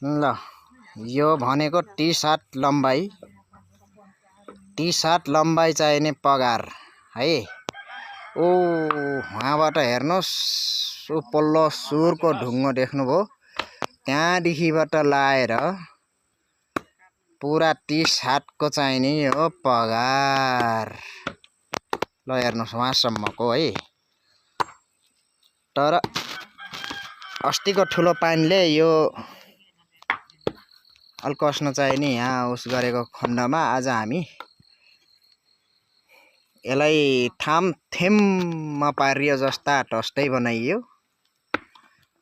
ल यो भनेको टी-सर्ट लम्बाई चाहिने पगार है। ओ वहाँबाट हेर्नुस् उ पल्लो सुरको ढुङ्गो देख्नुभयो, त्यहाँदेखिबाट लाएर पुरा टी-सर्टको चाहिने हो पगार। ल हेर्नुस् वहाँसम्मको है। तर अस्तिको ठुलो पानीले यो अल्कस्न चाहिने यहाँ उस गरेको खण्डमा आज हामी यसलाई थामथेममा पारियो जस्ता टस्टै बनाइयो।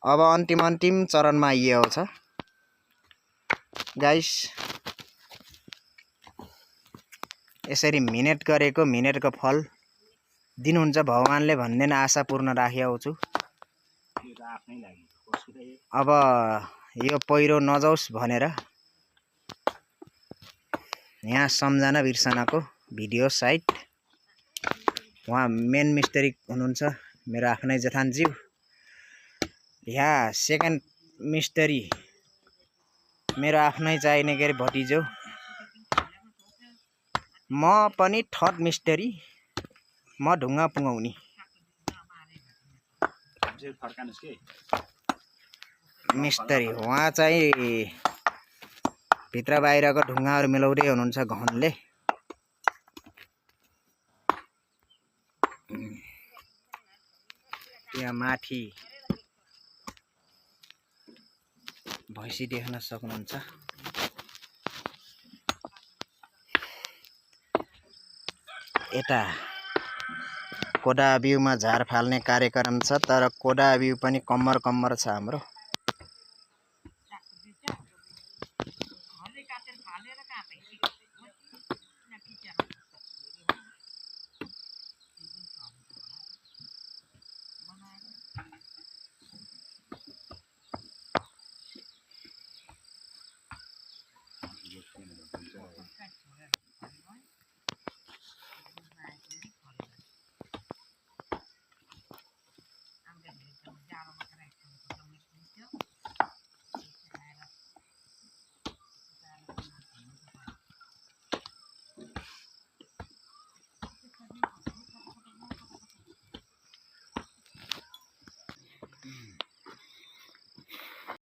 अब अन्तिम चरणमा आइएको छ गाइस। यसरी मिहिनेत गरेको मिहिनेतको फल दिनुहुन्छ भगवानले भन्ने आशा पूर्ण राखेको छु। अब यो पहिरो नजाओस् भनेर यहाँ सम्झना बिर्सनाको भिडियो साइट उहाँ मेन मिस्त्री हुनुहुन्छ मेरो आफ्नै जथानज्यू। यहाँ सेकेन्ड मिस्त्री मेरो आफ्नै चाहिने के अरे भतिजो। म पनि थर्ड मिस्त्री, म ढुङ्गा पुगाउने मिस्त्री। उहाँ चाहिँ भित्र बाहिरको ढुङ्गाहरू मिलाउँदै हुनुहुन्छ घनले। त्यहाँ माथि भैँसी देख्न सक्नुहुन्छ। यता कोडा बिउमा झार फाल्ने कार्यक्रम छ, तर कोडा बिउ पनि कम्मर छ हाम्रो।